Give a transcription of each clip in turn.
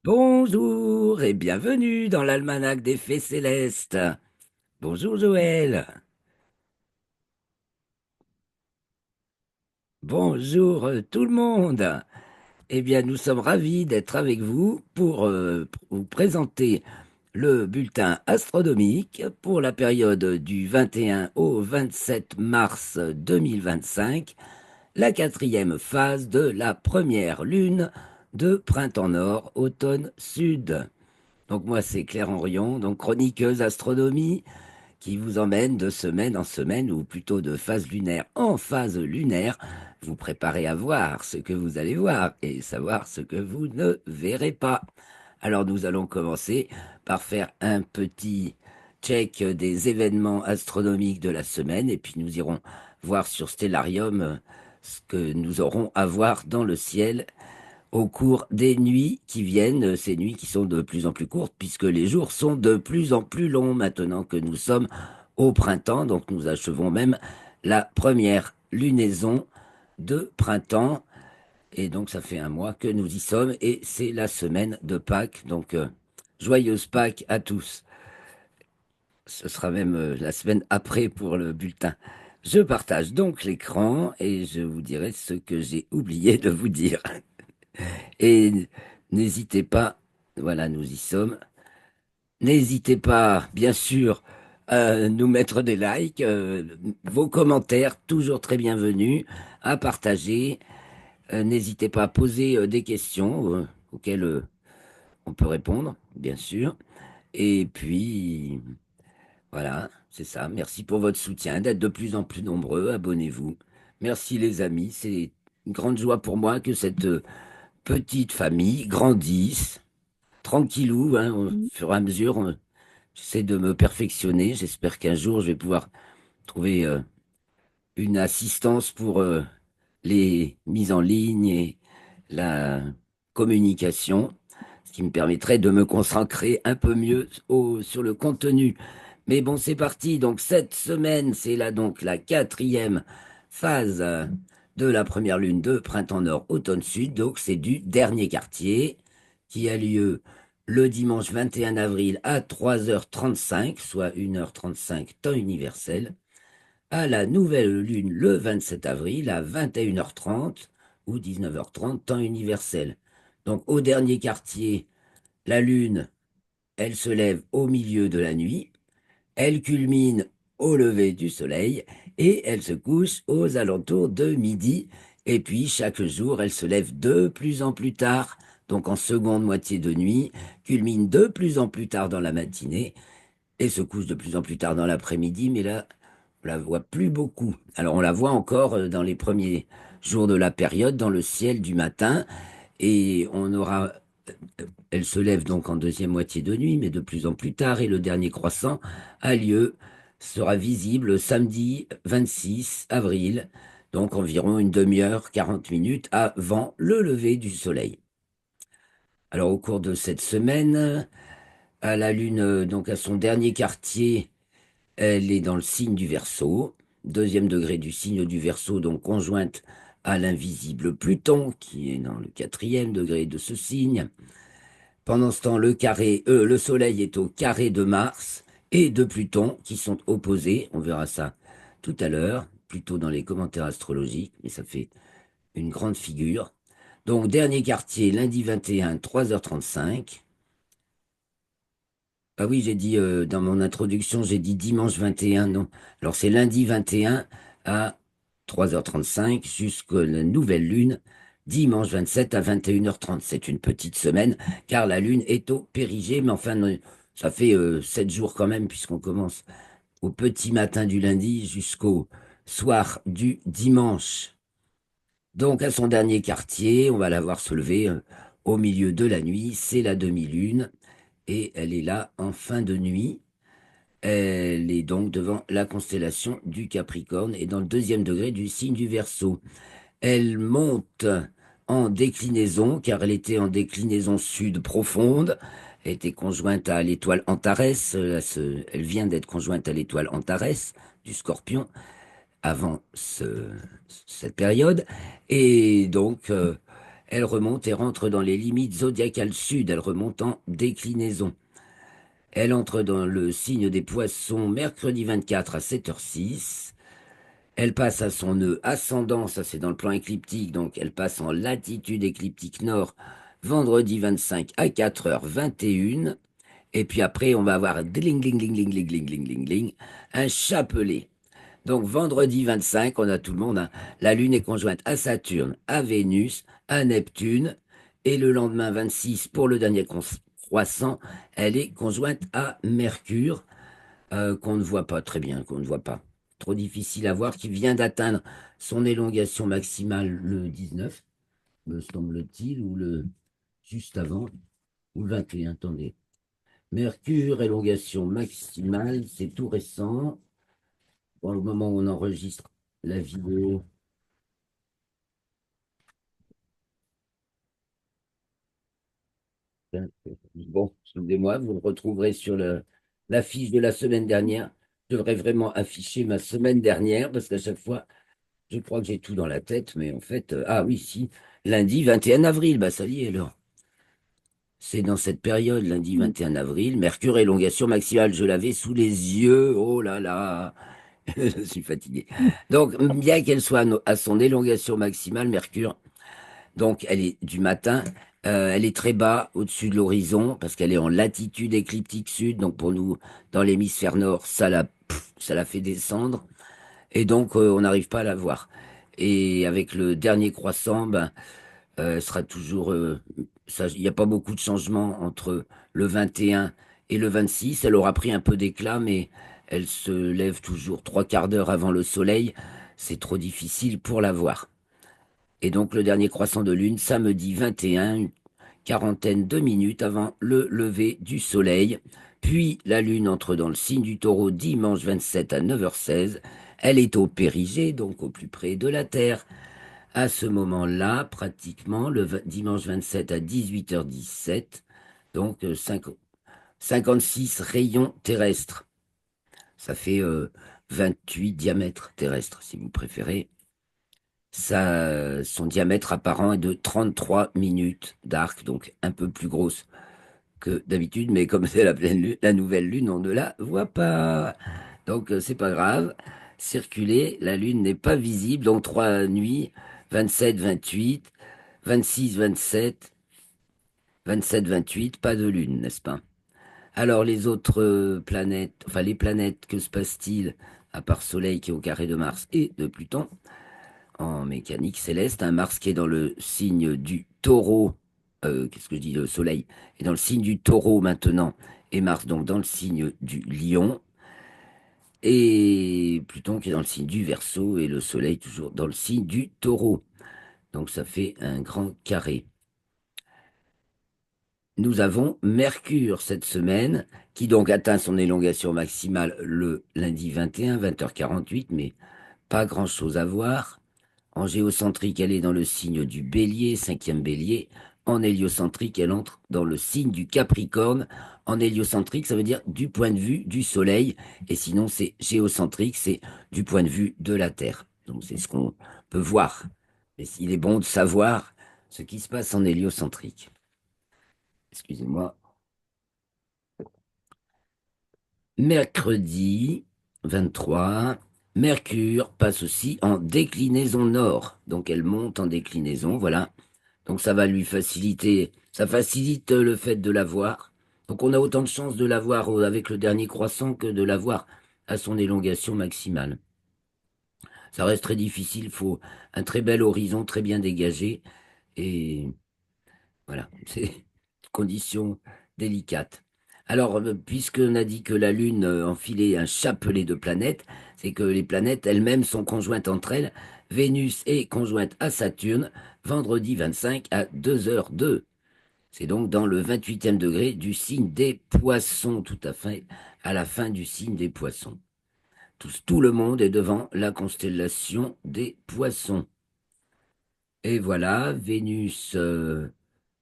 Bonjour et bienvenue dans l'almanach des fées célestes. Bonjour Joël. Bonjour tout le monde. Eh bien, nous sommes ravis d'être avec vous pour vous présenter le bulletin astronomique pour la période du 21 au 27 mars 2025, la quatrième phase de la première lune de printemps nord, automne sud. Donc moi, c'est Claire Henrion, donc chroniqueuse astronomie, qui vous emmène de semaine en semaine, ou plutôt de phase lunaire en phase lunaire, vous préparez à voir ce que vous allez voir et savoir ce que vous ne verrez pas. Alors nous allons commencer par faire un petit check des événements astronomiques de la semaine, et puis nous irons voir sur Stellarium ce que nous aurons à voir dans le ciel au cours des nuits qui viennent, ces nuits qui sont de plus en plus courtes, puisque les jours sont de plus en plus longs maintenant que nous sommes au printemps. Donc nous achevons même la première lunaison de printemps. Et donc ça fait un mois que nous y sommes et c'est la semaine de Pâques. Donc joyeuse Pâques à tous. Ce sera même la semaine après pour le bulletin. Je partage donc l'écran et je vous dirai ce que j'ai oublié de vous dire. Et n'hésitez pas, voilà, nous y sommes. N'hésitez pas, bien sûr, à nous mettre des likes, vos commentaires, toujours très bienvenus, à partager. N'hésitez pas à poser des questions auxquelles on peut répondre, bien sûr. Et puis, voilà, c'est ça. Merci pour votre soutien, d'être de plus en plus nombreux. Abonnez-vous. Merci les amis. C'est une grande joie pour moi que cette petite famille grandisse tranquillou, hein, au Mm. fur et à mesure, j'essaie de me perfectionner. J'espère qu'un jour, je vais pouvoir trouver une assistance pour les mises en ligne et la communication, ce qui me permettrait de me concentrer un peu mieux sur le contenu. Mais bon, c'est parti. Donc, cette semaine, c'est là donc la quatrième phase de la première lune de printemps nord, automne sud. Donc, c'est du dernier quartier qui a lieu le dimanche 21 avril à 3h35, soit 1h35 temps universel, à la nouvelle lune le 27 avril à 21h30 ou 19h30 temps universel. Donc, au dernier quartier, la lune, elle se lève au milieu de la nuit. Elle culmine au lever du soleil et elle se couche aux alentours de midi. Et puis chaque jour, elle se lève de plus en plus tard, donc en seconde moitié de nuit, culmine de plus en plus tard dans la matinée et se couche de plus en plus tard dans l'après-midi. Mais là, on la voit plus beaucoup. Alors on la voit encore dans les premiers jours de la période, dans le ciel du matin, et on aura elle se lève donc en deuxième moitié de nuit, mais de plus en plus tard, et le dernier croissant a lieu, sera visible samedi 26 avril, donc environ une demi-heure, 40 minutes avant le lever du soleil. Alors au cours de cette semaine, à la Lune, donc à son dernier quartier, elle est dans le signe du Verseau, deuxième degré du signe du Verseau, donc conjointe à l'invisible Pluton, qui est dans le quatrième degré de ce signe. Pendant ce temps, le Soleil est au carré de Mars et de Pluton qui sont opposés. On verra ça tout à l'heure, plutôt dans les commentaires astrologiques, mais ça fait une grande figure. Donc, dernier quartier, lundi 21, 3h35. Ah oui, j'ai dit dans mon introduction, j'ai dit dimanche 21, non. Alors, c'est lundi 21 à 3h35 jusqu'à la nouvelle lune, dimanche 27 à 21h30. C'est une petite semaine car la lune est au périgée, mais enfin, ça fait 7 jours quand même puisqu'on commence au petit matin du lundi jusqu'au soir du dimanche. Donc, à son dernier quartier, on va la voir se lever au milieu de la nuit. C'est la demi-lune et elle est là en fin de nuit. Elle est donc devant la constellation du Capricorne et dans le deuxième degré du signe du Verseau. Elle monte en déclinaison, car elle était en déclinaison sud profonde. Elle était conjointe à l'étoile Antares. Elle vient d'être conjointe à l'étoile Antares du Scorpion avant cette période. Et donc, elle remonte et rentre dans les limites zodiacales sud, elle remonte en déclinaison. Elle entre dans le signe des Poissons mercredi 24 à 7h06. Elle passe à son nœud ascendant, ça c'est dans le plan écliptique, donc elle passe en latitude écliptique nord vendredi 25 à 4h21. Et puis après, on va avoir dling, dling, dling, dling, dling, dling, dling, dling, dling, un chapelet. Donc vendredi 25, on a tout le monde, hein. La Lune est conjointe à Saturne, à Vénus, à Neptune. Et le lendemain 26, pour le dernier croissant, elle est conjointe à Mercure, qu'on ne voit pas très bien, qu'on ne voit pas. Trop difficile à voir, qui vient d'atteindre son élongation maximale le 19, me semble-t-il, ou le juste avant, ou le 21, attendez. Mercure, élongation maximale, c'est tout récent. Pour le moment où on enregistre la vidéo. Bon, excusez-moi, vous le retrouverez sur la fiche de la semaine dernière. Je devrais vraiment afficher ma semaine dernière parce qu'à chaque fois, je crois que j'ai tout dans la tête, mais en fait, ah oui, si, lundi 21 avril, bah ça y est alors. C'est dans cette période, lundi 21 avril, Mercure élongation maximale, je l'avais sous les yeux, oh là là, je suis fatigué. Donc, bien qu'elle soit à son élongation maximale, Mercure, donc elle est du matin, elle est très bas au-dessus de l'horizon parce qu'elle est en latitude écliptique sud, donc pour nous, dans l'hémisphère nord, ça la fait descendre, et donc on n'arrive pas à la voir. Et avec le dernier croissant, ben, elle sera toujours. Il n'y a pas beaucoup de changements entre le 21 et le 26. Elle aura pris un peu d'éclat, mais elle se lève toujours 3/4 d'heure avant le soleil. C'est trop difficile pour la voir. Et donc le dernier croissant de lune, samedi 21, une quarantaine de minutes avant le lever du soleil. Puis la lune entre dans le signe du taureau dimanche 27 à 9h16. Elle est au périgée, donc au plus près de la Terre. À ce moment-là, pratiquement, dimanche 27 à 18h17, donc 56 rayons terrestres. Ça fait 28 diamètres terrestres, si vous préférez. Son diamètre apparent est de 33 minutes d'arc, donc un peu plus grosse que d'habitude, mais comme c'est la pleine lune, la nouvelle lune, on ne la voit pas. Donc c'est pas grave. Circuler, la lune n'est pas visible, donc 3 nuits, 27, 28, 26, 27, 27, 28, pas de lune, n'est-ce pas? Alors les autres planètes, enfin les planètes, que se passe-t-il à part Soleil qui est au carré de Mars et de Pluton? En mécanique céleste, un Mars qui est dans le signe du Taureau, qu'est-ce que je dis, le Soleil est dans le signe du Taureau maintenant, et Mars donc dans le signe du Lion, et Pluton qui est dans le signe du Verseau, et le Soleil toujours dans le signe du Taureau. Donc ça fait un grand carré. Nous avons Mercure cette semaine, qui donc atteint son élongation maximale le lundi 21, 20h48, mais pas grand-chose à voir. En géocentrique, elle est dans le signe du Bélier, cinquième Bélier. En héliocentrique, elle entre dans le signe du Capricorne. En héliocentrique, ça veut dire du point de vue du Soleil. Et sinon, c'est géocentrique, c'est du point de vue de la Terre. Donc, c'est ce qu'on peut voir. Mais il est bon de savoir ce qui se passe en héliocentrique. Excusez-moi. Mercredi 23, Mercure passe aussi en déclinaison nord. Donc, elle monte en déclinaison, voilà. Donc ça va lui faciliter, ça facilite le fait de l'avoir. Donc on a autant de chances de l'avoir avec le dernier croissant que de l'avoir à son élongation maximale. Ça reste très difficile, il faut un très bel horizon, très bien dégagé. Et voilà, c'est une condition délicate. Alors, puisqu'on a dit que la Lune enfilait un chapelet de planètes, c'est que les planètes elles-mêmes sont conjointes entre elles. Vénus est conjointe à Saturne, vendredi 25 à 2h02. C'est donc dans le 28e degré du signe des Poissons, tout à fait à la fin du signe des Poissons. Tout le monde est devant la constellation des Poissons. Et voilà, Vénus, ben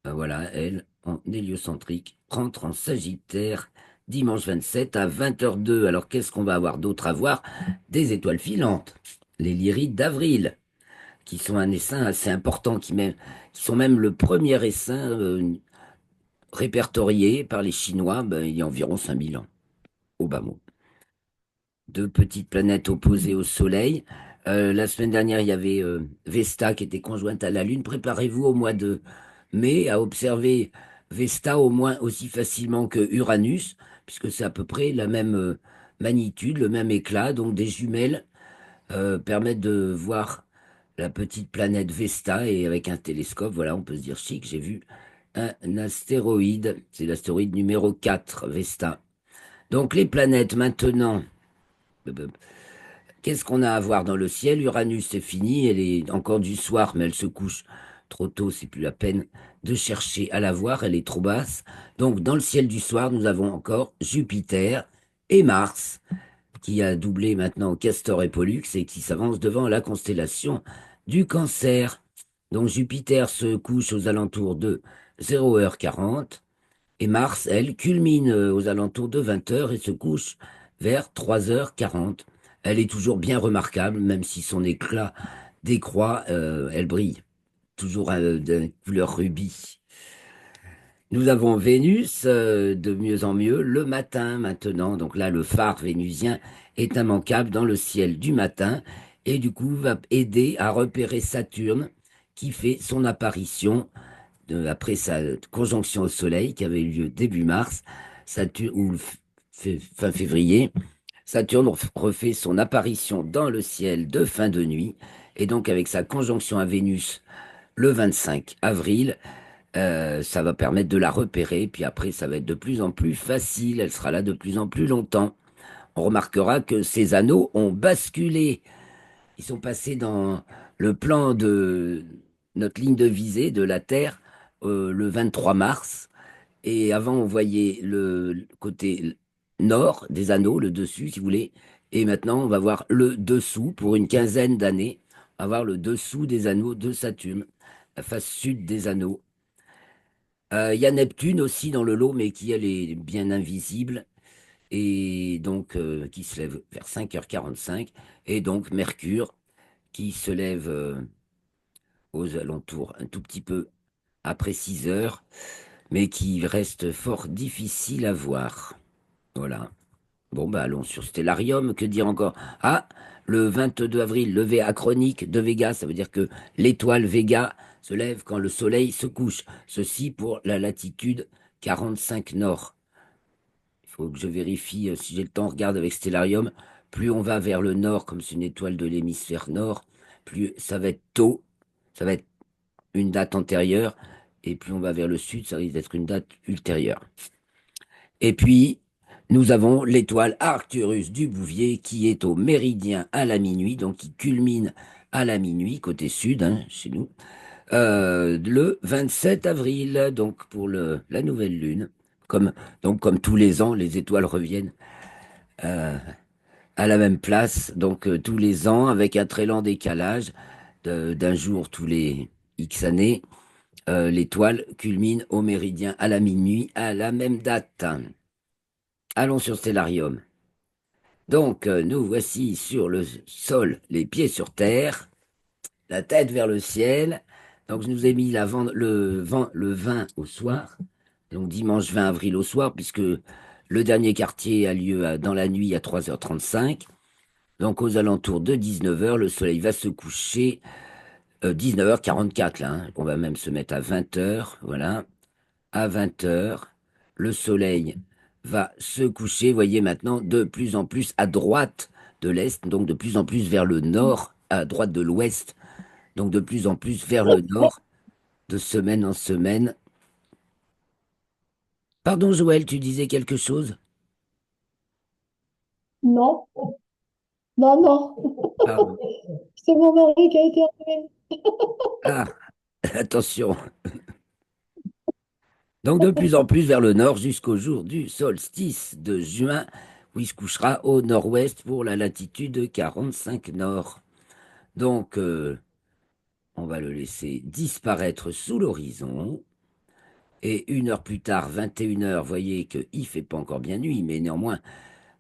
voilà, elle, en héliocentrique, rentre en Sagittaire dimanche 27 à 20h02. Alors qu'est-ce qu'on va avoir d'autre à voir? Des étoiles filantes, les lyrides d'avril. qui sont un essaim assez important, qui sont même le premier essaim répertorié par les Chinois, ben, il y a environ 5000 ans, au bas mot. Deux petites planètes opposées au Soleil. La semaine dernière, il y avait Vesta qui était conjointe à la Lune. Préparez-vous au mois de mai à observer Vesta au moins aussi facilement que Uranus, puisque c'est à peu près la même magnitude, le même éclat. Donc des jumelles permettent de voir la petite planète Vesta et avec un télescope, voilà, on peut se dire chic, j'ai vu un astéroïde. C'est l'astéroïde numéro 4, Vesta. Donc les planètes maintenant. Qu'est-ce qu'on a à voir dans le ciel? Uranus, c'est fini, elle est encore du soir, mais elle se couche trop tôt, c'est plus la peine de chercher à la voir, elle est trop basse. Donc, dans le ciel du soir, nous avons encore Jupiter et Mars, qui a doublé maintenant Castor et Pollux et qui s'avance devant la constellation du Cancer. Donc, Jupiter se couche aux alentours de 0h40 et Mars, elle, culmine aux alentours de 20h et se couche vers 3h40. Elle est toujours bien remarquable, même si son éclat décroît, elle brille, toujours de couleur rubis. Nous avons Vénus de mieux en mieux le matin maintenant. Donc là, le phare vénusien est immanquable dans le ciel du matin et du coup va aider à repérer Saturne qui fait son apparition après sa conjonction au Soleil qui avait eu lieu début mars, Saturne, ou fin février, Saturne refait son apparition dans le ciel de fin de nuit, et donc avec sa conjonction à Vénus le 25 avril, ça va permettre de la repérer, puis après ça va être de plus en plus facile, elle sera là de plus en plus longtemps. On remarquera que ces anneaux ont basculé, ils sont passés dans le plan de notre ligne de visée de la Terre le 23 mars. Et avant, on voyait le côté nord des anneaux, le dessus, si vous voulez. Et maintenant, on va voir le dessous pour une quinzaine d'années. On va voir le dessous des anneaux de Saturne, la face sud des anneaux. Il y a Neptune aussi dans le lot, mais qui, elle, est bien invisible. Et donc, qui se lève vers 5h45. Et donc, Mercure, qui se lève aux alentours un tout petit peu après 6h, mais qui reste fort difficile à voir. Voilà. Bon, bah allons sur Stellarium. Que dire encore? Ah, le 22 avril, levé achronique de Vega. Ça veut dire que l'étoile Vega se lève quand le soleil se couche. Ceci pour la latitude 45 nord. Il faut que je vérifie si j'ai le temps. Regarde avec Stellarium. Plus on va vers le nord, comme c'est une étoile de l'hémisphère nord, plus ça va être tôt. Ça va être une date antérieure. Et plus on va vers le sud, ça risque d'être une date ultérieure. Et puis, nous avons l'étoile Arcturus du Bouvier qui est au méridien à la minuit, donc qui culmine à la minuit, côté sud, hein, chez nous, le 27 avril, donc pour la nouvelle lune. Comme, donc, comme tous les ans, les étoiles reviennent euh, à la même place, donc tous les ans, avec un très lent décalage d'un jour tous les X années. L'étoile culmine au méridien à la minuit à la même date. Allons sur Stellarium. Donc, nous voici sur le sol, les pieds sur terre, la tête vers le ciel. Donc, je nous ai mis le 20 au soir, donc dimanche 20 avril au soir, puisque le dernier quartier a lieu dans la nuit à 3h35. Donc, aux alentours de 19h, le soleil va se coucher, 19h44 là, hein. On va même se mettre à 20h, voilà. À 20h, le soleil va se coucher, voyez maintenant, de plus en plus à droite de l'est, donc de plus en plus vers le nord, à droite de l'ouest, donc de plus en plus vers le nord, de semaine en semaine. Pardon, Joël, tu disais quelque chose? Non, non, non. Pardon. C'est mon mari qui a été enlevé. Ah, attention. Donc de plus en plus vers le nord jusqu'au jour du solstice de juin, où il se couchera au nord-ouest pour la latitude 45 nord. Donc, on va le laisser disparaître sous l'horizon. Et 1 heure plus tard, 21h, voyez qu'il fait pas encore bien nuit, mais néanmoins,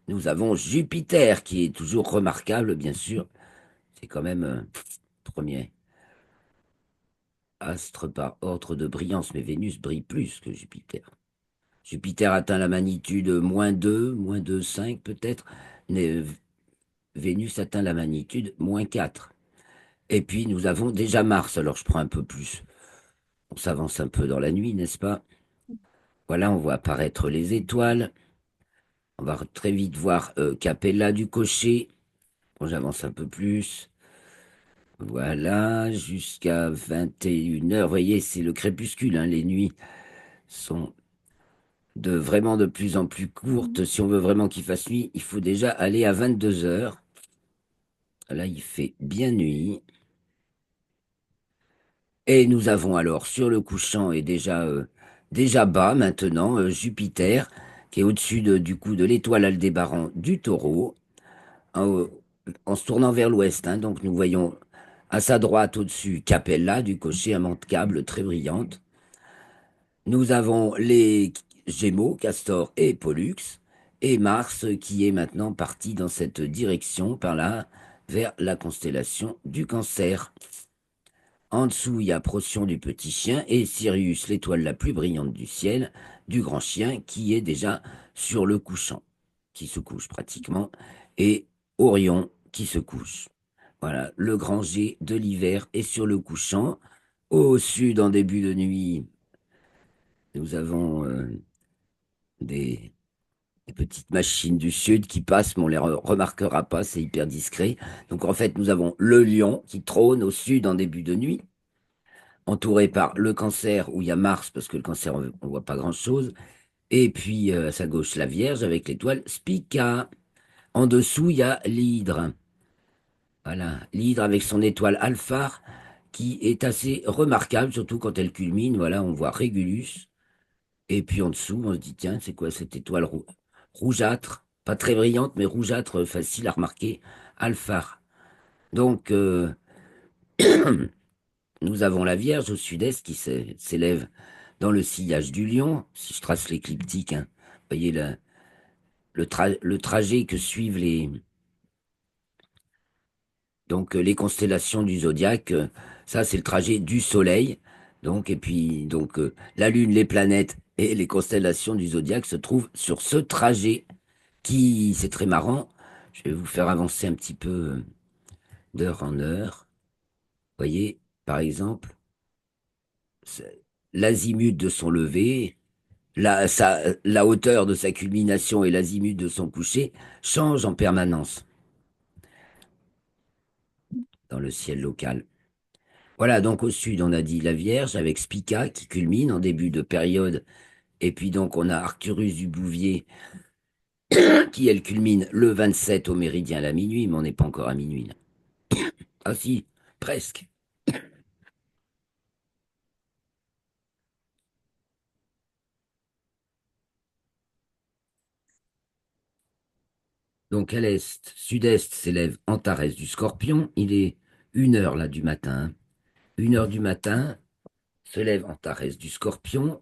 nous avons Jupiter qui est toujours remarquable, bien sûr. C'est quand même premier. astre par ordre de brillance, mais Vénus brille plus que Jupiter. Jupiter atteint la magnitude -2, -5 peut-être, mais Vénus atteint la magnitude -4. Et puis nous avons déjà Mars, alors je prends un peu plus. On s'avance un peu dans la nuit, n'est-ce pas? Voilà, on voit apparaître les étoiles. On va très vite voir Capella du Cocher. Bon, j'avance un peu plus. Voilà, jusqu'à 21 heures. Vous voyez, c'est le crépuscule, hein. Les nuits sont vraiment de plus en plus courtes. Si on veut vraiment qu'il fasse nuit, il faut déjà aller à 22 heures. Là, il fait bien nuit. Et nous avons alors sur le couchant et déjà bas maintenant Jupiter qui est au-dessus du coup de l'étoile Aldébaran du Taureau en, en se tournant vers l'ouest, hein. Donc nous voyons à sa droite au-dessus Capella du Cocher, immanquable, très brillante. Nous avons les Gémeaux, Castor et Pollux, et Mars qui est maintenant parti dans cette direction par là vers la constellation du Cancer. En dessous, il y a Procyon du petit chien et Sirius, l'étoile la plus brillante du ciel, du grand chien, qui est déjà sur le couchant, qui se couche pratiquement, et Orion qui se couche. Voilà, le grand G de l'hiver est sur le couchant. Au sud, en début de nuit, nous avons des, des petites machines du sud qui passent, mais on les remarquera pas, c'est hyper discret. Donc en fait, nous avons le lion qui trône au sud en début de nuit, entouré par le Cancer où il y a Mars, parce que le Cancer, on voit pas grand-chose. Et puis à sa gauche, la Vierge avec l'étoile Spica. En dessous, il y a l'Hydre. Voilà, l'Hydre avec son étoile Alphard qui est assez remarquable, surtout quand elle culmine. Voilà, on voit Régulus. Et puis en dessous, on se dit, tiens, c'est quoi cette étoile rougeâtre? Pas très brillante, mais rougeâtre, facile à remarquer. Alphard. Donc, nous avons la Vierge au sud-est qui s'élève dans le sillage du Lion. Si je trace l'écliptique, hein, vous voyez le trajet que suivent les constellations du zodiaque. Ça, c'est le trajet du Soleil. Donc, et puis, la Lune, les planètes et les constellations du zodiaque se trouvent sur ce trajet qui, c'est très marrant. Je vais vous faire avancer un petit peu d'heure en heure. Vous voyez, par exemple, l'azimut de son lever. La hauteur de sa culmination et l'azimut de son coucher changent en permanence dans le ciel local. Voilà, donc au sud, on a dit la Vierge avec Spica qui culmine en début de période. Et puis donc on a Arcturus du Bouvier qui, elle, culmine le 27 au méridien à la minuit, mais on n'est pas encore à minuit là. Ah si, presque. Donc à l'est, sud-est s'élève Antares du Scorpion. Il est 1 heure là du matin, hein. 1 heure du matin se lève Antares du Scorpion.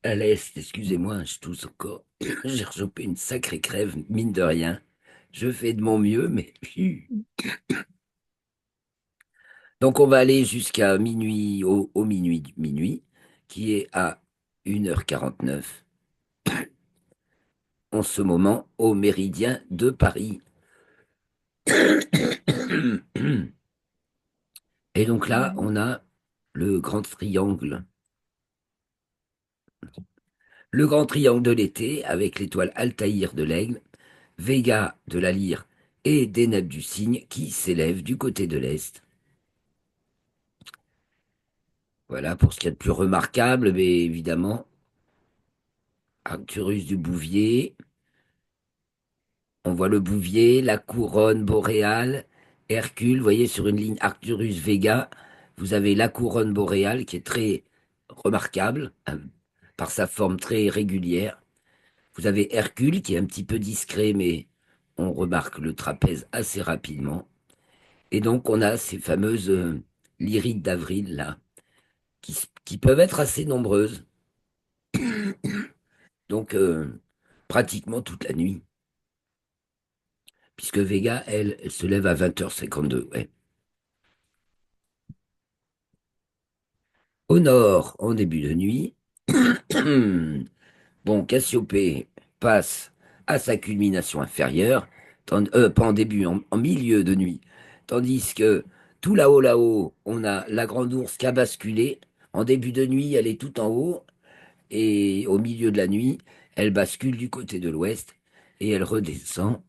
À l'est, excusez-moi, je tousse encore. J'ai rechopé une sacrée crève, mine de rien. Je fais de mon mieux, mais... Donc on va aller jusqu'à minuit, au minuit du minuit, qui est à 1 h 49 en ce moment au méridien de Paris. Et donc là, on a le grand triangle. Le grand triangle de l'été avec l'étoile Altaïr de l'Aigle, Véga de la Lyre et Deneb du Cygne qui s'élèvent du côté de l'Est. Voilà pour ce qu'il y a de plus remarquable, mais évidemment, Arcturus du Bouvier, on voit le Bouvier, la couronne boréale, Hercule, vous voyez sur une ligne Arcturus-Véga, vous avez la couronne boréale qui est très remarquable par sa forme très régulière. Vous avez Hercule qui est un petit peu discret, mais on remarque le trapèze assez rapidement. Et donc on a ces fameuses lyrides d'avril là, qui peuvent être assez nombreuses. Donc pratiquement toute la nuit, puisque Vega, elle se lève à 20 h 52. Ouais. Au nord, en début de nuit, bon, Cassiopée passe à sa culmination inférieure, pas en début, en milieu de nuit. Tandis que tout là-haut, on a la grande ours qui a basculé. En début de nuit, elle est tout en haut, et au milieu de la nuit, elle bascule du côté de l'ouest, et elle redescend.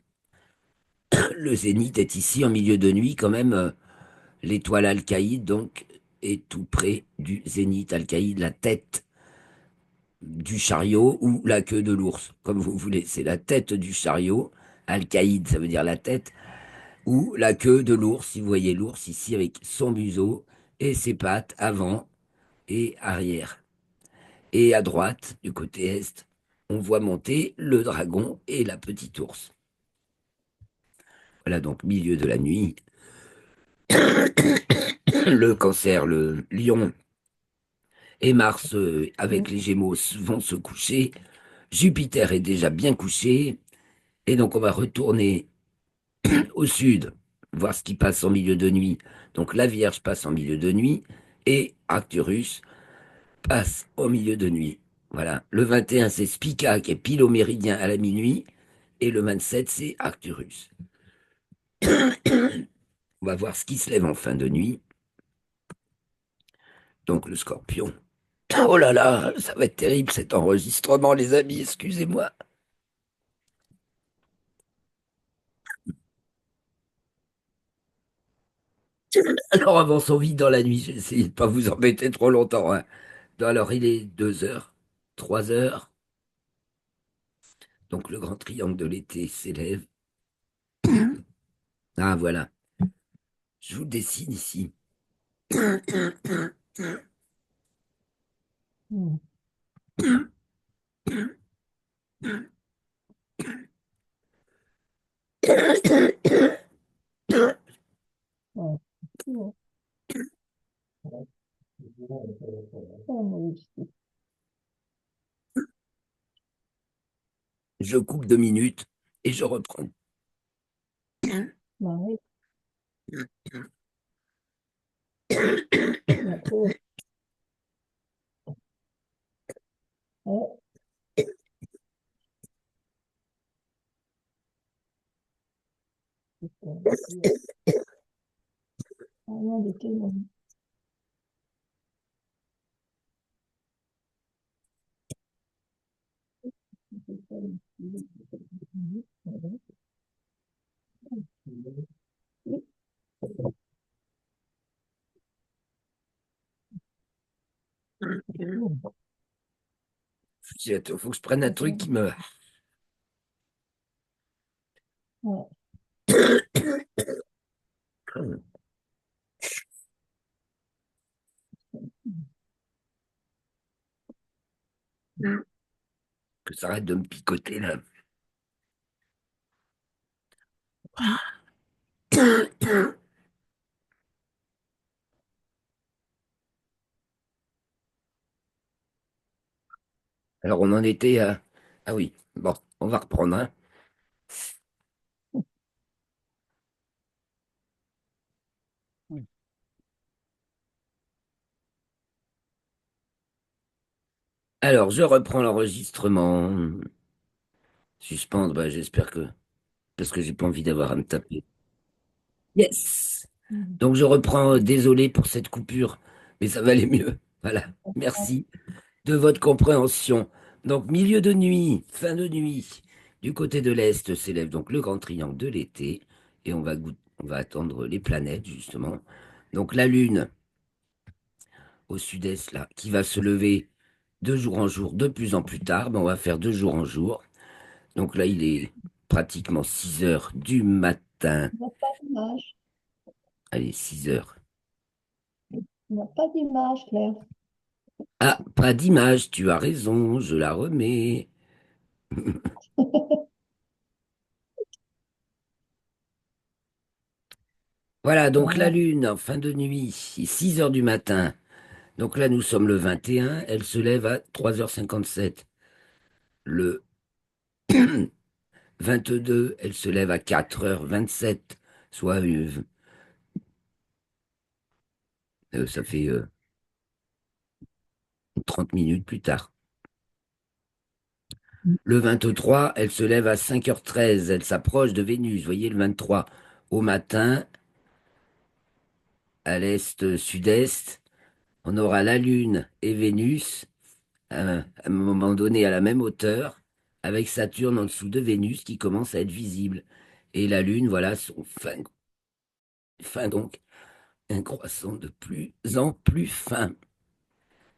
Le zénith est ici en milieu de nuit, quand même. L'étoile Alcaïde, donc, est tout près du zénith Alcaïde, la tête du chariot ou la queue de l'ours, comme vous voulez. C'est la tête du chariot, Alcaïde, ça veut dire la tête, ou la queue de l'ours, si vous voyez l'ours ici avec son museau et ses pattes avant et arrière. Et à droite, du côté est, on voit monter le dragon et la petite ours. Voilà donc milieu de la nuit. Le cancer, le lion et Mars avec les Gémeaux vont se coucher. Jupiter est déjà bien couché. Et donc on va retourner au sud, voir ce qui passe en milieu de nuit. Donc la Vierge passe en milieu de nuit et Arcturus passe au milieu de nuit. Voilà. Le 21, c'est Spica qui est pile au méridien à la minuit. Et le 27, c'est Arcturus. On va voir ce qui se lève en fin de nuit. Donc le Scorpion. Oh là là, ça va être terrible cet enregistrement, les amis, excusez-moi. Alors avançons vite dans la nuit, j'ai essayé de pas vous embêter trop longtemps, hein. Alors il est 2 heures, 3 heures, donc le grand triangle de l'été s'élève. Ah voilà, je vous dessine ici. Mm. Ouais. Ouais. Ouais. Je coupe 2 minutes et je reprends. Bah oui, d'accord. Ouais, c'est vraiment de quel moment. Il faut que je prenne un truc qui me... Ouais, que ça arrête de me picoter là. Alors on en était à... Ah oui, bon, on va reprendre, hein. Alors je reprends l'enregistrement. Suspendre, bah, j'espère que... Parce que j'ai pas envie d'avoir à me taper. Yes! mhm. Donc je reprends, désolé pour cette coupure, mais ça va aller mieux. Voilà, merci de votre compréhension. Donc milieu de nuit, fin de nuit, du côté de l'Est s'élève donc le grand triangle de l'été, et on va attendre les planètes justement. Donc la Lune au sud-est là, qui va se lever de jour en jour, de plus en plus tard, ben, on va faire de jour en jour. Donc là il est pratiquement 6 heures du matin. Il n'y a pas d'image. Allez, 6 heures. Il n'y a pas d'image, Claire. Ah, pas d'image, tu as raison, je la remets. Voilà, donc la Voilà. Lune en fin de nuit, 6 heures du matin. Donc là, nous sommes le 21, elle se lève à 3h57. Le 22, elle se lève à 4h27, soit ça fait 30 minutes plus tard. Le 23, elle se lève à 5h13. Elle s'approche de Vénus. Vous voyez, le 23 au matin, à l'est-sud-est, on aura la Lune et Vénus à un moment donné à la même hauteur, avec Saturne en dessous de Vénus qui commence à être visible. Et la Lune, voilà, son fin donc, un croissant de plus en plus fin.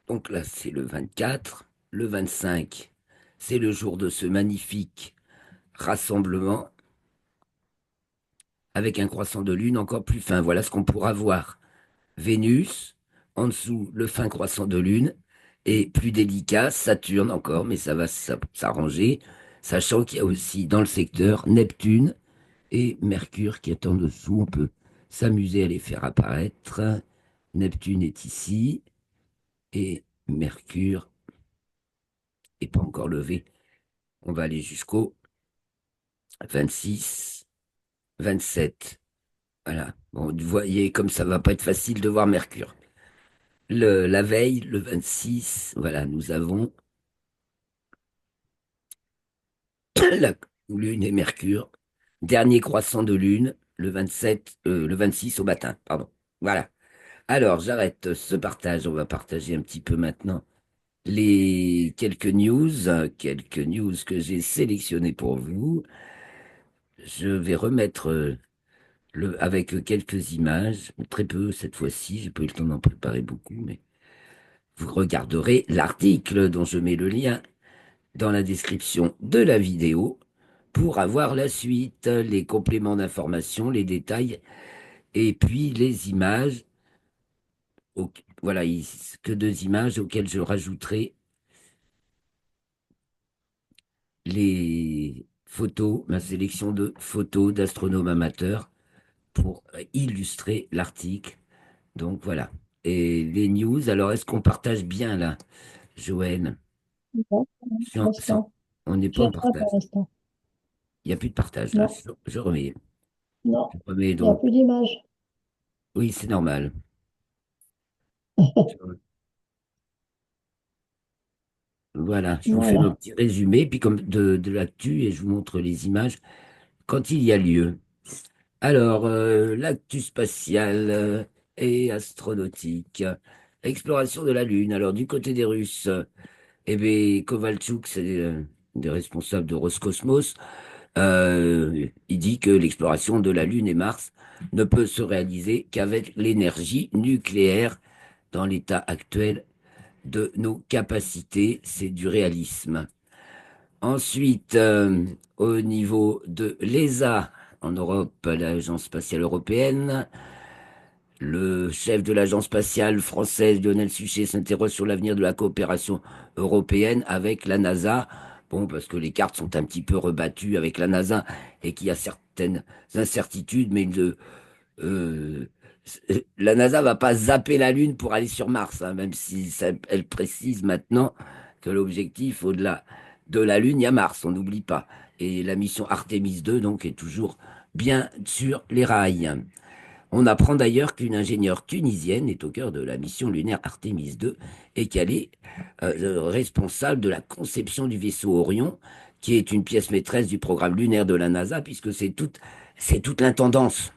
Donc là, c'est le 24, le 25, c'est le jour de ce magnifique rassemblement avec un croissant de Lune encore plus fin. Voilà ce qu'on pourra voir. Vénus, en dessous, le fin croissant de Lune, et plus délicat, Saturne encore, mais ça va s'arranger, sachant qu'il y a aussi dans le secteur Neptune et Mercure qui est en dessous. On peut s'amuser à les faire apparaître. Neptune est ici, et Mercure n'est pas encore levé. On va aller jusqu'au 26, 27. Voilà. Bon, vous voyez comme ça va pas être facile de voir Mercure. La veille, le 26, voilà, nous avons la Lune et Mercure. Dernier croissant de Lune, le 27, le 26 au matin, pardon. Voilà. Alors, j'arrête ce partage. On va partager un petit peu maintenant les quelques news que j'ai sélectionnées pour vous. Je vais remettre avec quelques images, très peu cette fois-ci. J'ai pas eu le temps d'en préparer beaucoup, mais vous regarderez l'article dont je mets le lien dans la description de la vidéo pour avoir la suite, les compléments d'information, les détails et puis les images. Voilà, que deux images auxquelles je rajouterai les photos, ma sélection de photos d'astronomes amateurs pour illustrer l'article. Donc voilà. Et les news, alors est-ce qu'on partage bien là, Joël? Non, pour l'instant. On n'est pas J'ai en rien partage. pour l'instant. Il n'y a plus de partage là. Non, Je remets. non, Je remets il n'y a donc. plus d'image. Oui, c'est normal. Voilà, je vous fais mon Voilà. petit résumé, puis comme de l'actu, et je vous montre les images quand il y a lieu. Alors, l'actu spatiale et astronautique. Exploration de la Lune. Alors, du côté des Russes, eh bien, Kovalchuk, c'est des responsables de Roscosmos, il dit que l'exploration de la Lune et Mars ne peut se réaliser qu'avec l'énergie nucléaire dans l'état actuel de nos capacités. C'est du réalisme. Ensuite, au niveau de l'ESA, en Europe, l'Agence spatiale européenne, le chef de l'Agence spatiale française, Lionel Suchet, s'interroge sur l'avenir de la coopération européenne avec la NASA. Bon, parce que les cartes sont un petit peu rebattues avec la NASA et qu'il y a certaines incertitudes, mais euh, la NASA va pas zapper la Lune pour aller sur Mars, hein, même si elle précise maintenant que l'objectif au-delà de la Lune, il y a Mars, on n'oublie pas. Et la mission Artemis 2, donc, est toujours bien sur les rails. On apprend d'ailleurs qu'une ingénieure tunisienne est au cœur de la mission lunaire Artemis 2 et qu'elle est responsable de la conception du vaisseau Orion, qui est une pièce maîtresse du programme lunaire de la NASA, puisque c'est toute l'intendance.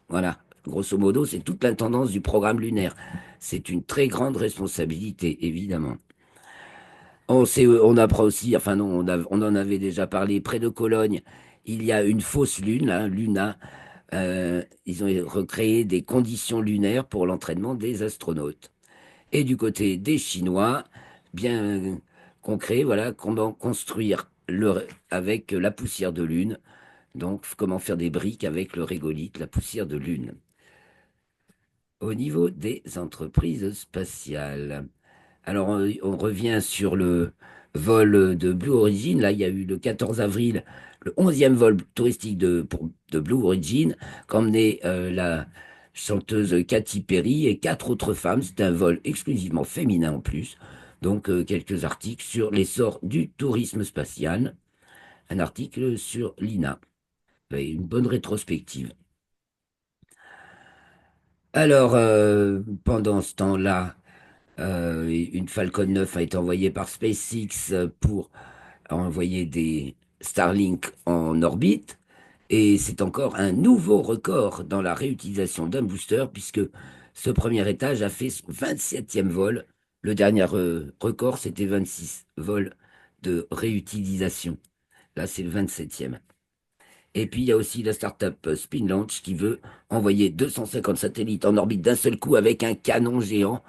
Voilà, grosso modo, c'est toute l'intendance du programme lunaire. C'est une très grande responsabilité, évidemment. On apprend aussi, enfin non, on en avait déjà parlé, près de Cologne, il y a une fausse lune, là, Luna. Ils ont recréé des conditions lunaires pour l'entraînement des astronautes. Et du côté des Chinois, bien concret, voilà, comment construire avec la poussière de lune. Donc, comment faire des briques avec le régolithe, la poussière de lune. Au niveau des entreprises spatiales. Alors, on revient sur le vol de Blue Origin. Là, il y a eu le 14 avril le 11e vol touristique de Blue Origin, qu'emmenait la chanteuse Katy Perry et quatre autres femmes. C'est un vol exclusivement féminin en plus. Donc, quelques articles sur l'essor du tourisme spatial. Un article sur l'INA. Et une bonne rétrospective. Alors, pendant ce temps-là, Une Falcon 9 a été envoyée par SpaceX pour envoyer des Starlink en orbite. Et c'est encore un nouveau record dans la réutilisation d'un booster, puisque ce premier étage a fait son 27e vol. Le dernier record, c'était 26 vols de réutilisation. Là, c'est le 27e. Et puis, il y a aussi la startup Spin Launch qui veut envoyer 250 satellites en orbite d'un seul coup avec un canon géant.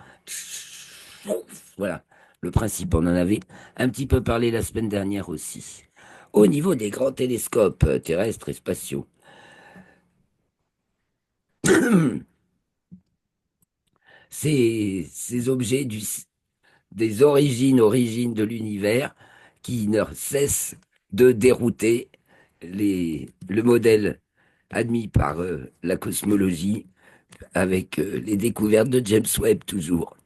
Voilà le principe. On en avait un petit peu parlé la semaine dernière aussi. Au niveau des grands télescopes terrestres et spatiaux, ces objets des origines de l'univers qui ne cessent de dérouter le modèle admis par la cosmologie avec les découvertes de James Webb toujours.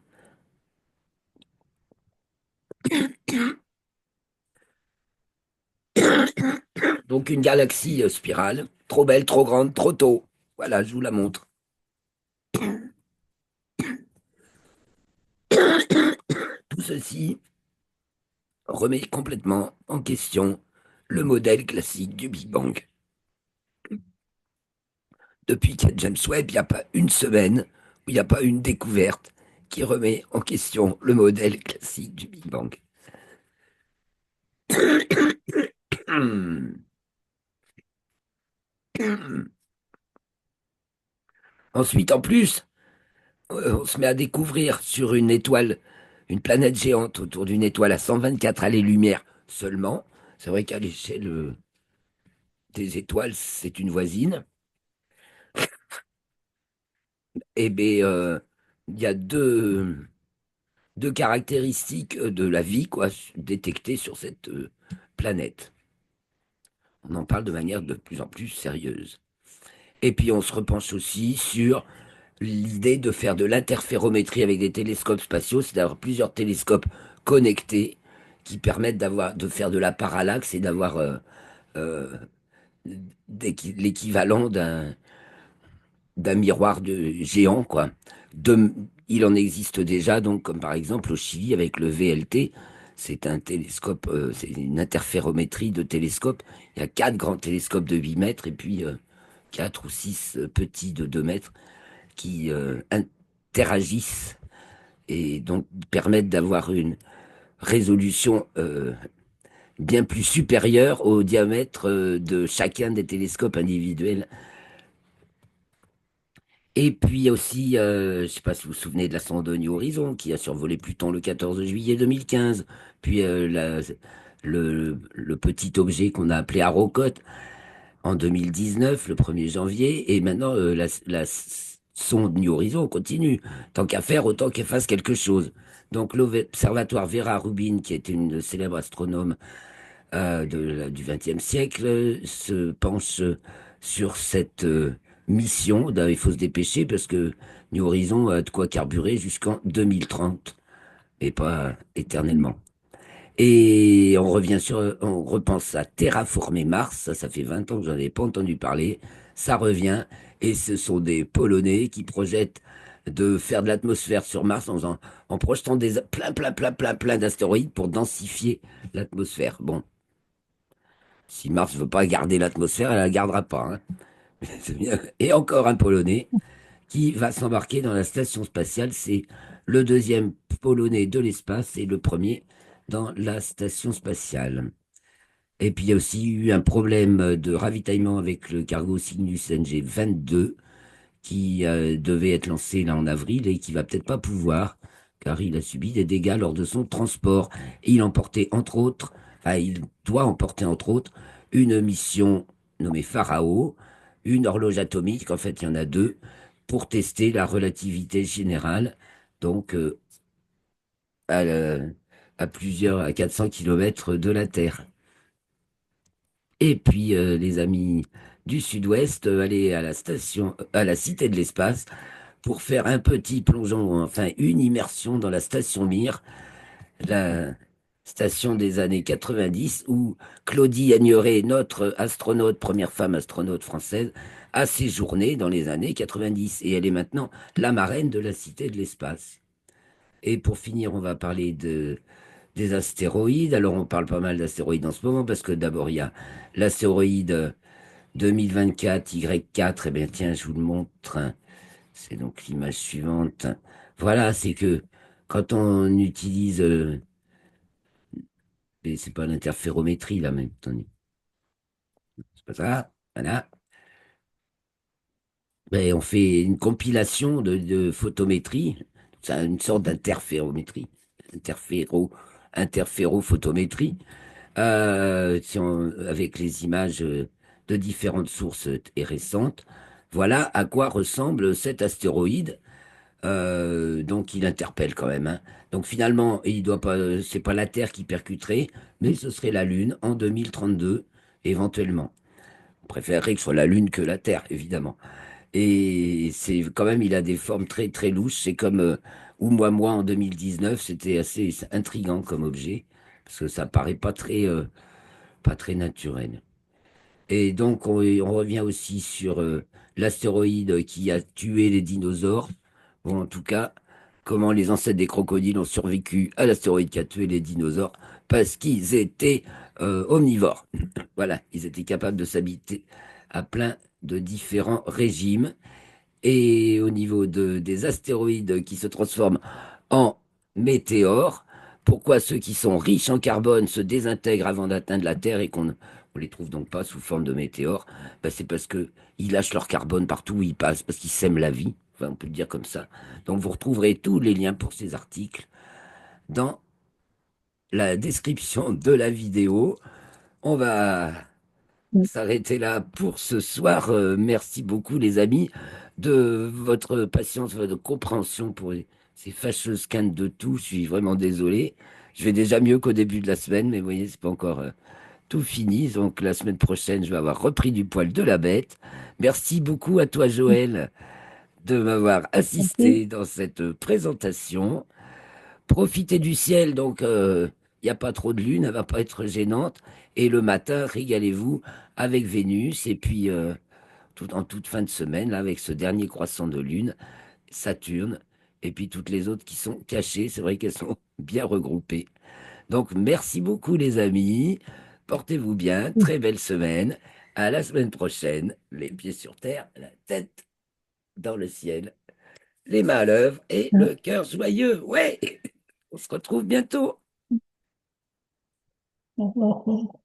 Donc une galaxie spirale, trop belle, trop grande, trop tôt. Voilà, je vous la montre. Tout ceci remet complètement en question le modèle classique du Big Bang. Depuis qu'il y a James Webb, il n'y a pas une semaine où il n'y a pas une découverte qui remet en question le modèle classique du Big Bang. Ensuite, en plus, on se met à découvrir sur une étoile, une planète géante autour d'une étoile à 124 années-lumière seulement. C'est vrai qu'à l'échelle des étoiles, c'est une voisine. Et bien, il y a deux caractéristiques de la vie, quoi, détectées sur cette planète. On en parle de manière de plus en plus sérieuse. Et puis, on se repenche aussi sur l'idée de faire de l'interférométrie avec des télescopes spatiaux, c'est d'avoir plusieurs télescopes connectés qui permettent de faire de la parallaxe et d'avoir euh, l'équivalent d'un miroir géant, quoi. De, il en existe déjà, donc, comme par exemple au Chili avec le VLT. C'est un télescope, c'est une interférométrie de télescopes. Il y a quatre grands télescopes de 8 mètres et puis quatre ou six petits de 2 mètres qui interagissent et donc permettent d'avoir une résolution bien plus supérieure au diamètre de chacun des télescopes individuels. Et puis aussi, je ne sais pas si vous vous souvenez de la sonde New Horizon qui a survolé Pluton le 14 juillet 2015, puis le petit objet qu'on a appelé Arrokoth en 2019, le 1er janvier, et maintenant sonde New Horizon continue. Tant qu'à faire, autant qu'elle fasse quelque chose. Donc l'observatoire Vera Rubin, qui était une célèbre astronome du XXe siècle, se penche sur cette mission. Il faut se dépêcher parce que New Horizon a de quoi carburer jusqu'en 2030 et pas éternellement. Et on repense à terraformer Mars. Ça fait 20 ans que j'en ai pas entendu parler. Ça revient. Et ce sont des Polonais qui projettent de faire de l'atmosphère sur Mars en projetant plein d'astéroïdes pour densifier l'atmosphère. Bon, si Mars veut pas garder l'atmosphère, elle la gardera pas, hein. C'est bien. Et encore un Polonais qui va s'embarquer dans la station spatiale. C'est le deuxième Polonais de l'espace et le premier dans la station spatiale. Et puis il y a aussi eu un problème de ravitaillement avec le cargo Cygnus NG-22 qui devait être lancé là en avril et qui va peut-être pas pouvoir car il a subi des dégâts lors de son transport. Et il emportait entre autres, enfin il doit emporter entre autres une mission nommée Pharao, une horloge atomique, en fait il y en a deux, pour tester la relativité générale, donc à, à 400 kilomètres de la Terre. Et puis, les amis du Sud-Ouest, aller à la station, à la Cité de l'Espace pour faire un petit plongeon, enfin une immersion dans la station Mir, la station des années 90, où Claudie Agneray, notre astronaute, première femme astronaute française, a séjourné dans les années 90. Et elle est maintenant la marraine de la Cité de l'Espace. Et pour finir, on va parler des astéroïdes. Alors, on parle pas mal d'astéroïdes en ce moment parce que d'abord, il y a l'astéroïde 2024 Y4. Eh bien, tiens, je vous le montre. C'est donc l'image suivante. Voilà, c'est que quand on utilise, mais c'est pas l'interférométrie là même, attendez, c'est pas ça, voilà. Ben, on fait une compilation de photométrie, c'est une sorte d'interférométrie, interféro, interférophotométrie, avec les images de différentes sources et récentes. Voilà à quoi ressemble cet astéroïde. Donc il interpelle quand même, hein. Donc finalement, il doit pas, c'est pas la Terre qui percuterait, mais ce serait la Lune en 2032, éventuellement. On préférerait que ce soit la Lune que la Terre, évidemment. Et c'est quand même, il a des formes très très louches. C'est comme Oumuamua en 2019, c'était assez intriguant comme objet, parce que ça paraît pas très naturel. Et donc, on revient aussi sur l'astéroïde qui a tué les dinosaures. Bon, en tout cas, comment les ancêtres des crocodiles ont survécu à l'astéroïde qui a tué les dinosaures parce qu'ils étaient omnivores. Voilà, ils étaient capables de s'habiter à plein de différents régimes. Et au niveau des astéroïdes qui se transforment en météores, pourquoi ceux qui sont riches en carbone se désintègrent avant d'atteindre la Terre et qu'on ne on les trouve donc pas sous forme de météores? Ben, c'est parce que ils lâchent leur carbone partout où ils passent, parce qu'ils sèment la vie. Enfin, on peut le dire comme ça. Donc vous retrouverez tous les liens pour ces articles dans la description de la vidéo. On va s'arrêter là pour ce soir. Merci beaucoup, les amis, de votre patience, de votre compréhension pour ces fâcheuses quintes de tout. Je suis vraiment désolé. Je vais déjà mieux qu'au début de la semaine, mais vous voyez, c'est pas encore tout fini. Donc la semaine prochaine, je vais avoir repris du poil de la bête. Merci beaucoup à toi, Joël, de m'avoir Ok. assisté dans cette présentation. Profitez du ciel, donc il n'y a pas trop de lune, elle va pas être gênante. Et le matin, régalez-vous avec Vénus. Et puis, en toute fin de semaine, là, avec ce dernier croissant de lune, Saturne, et puis toutes les autres qui sont cachées. C'est vrai qu'elles sont bien regroupées. Donc, merci beaucoup, les amis. Portez-vous bien. Très belle semaine. À la semaine prochaine. Les pieds sur terre, la tête dans le ciel, les mains à l'œuvre et le cœur joyeux. Ouais! On se retrouve bientôt. Ok.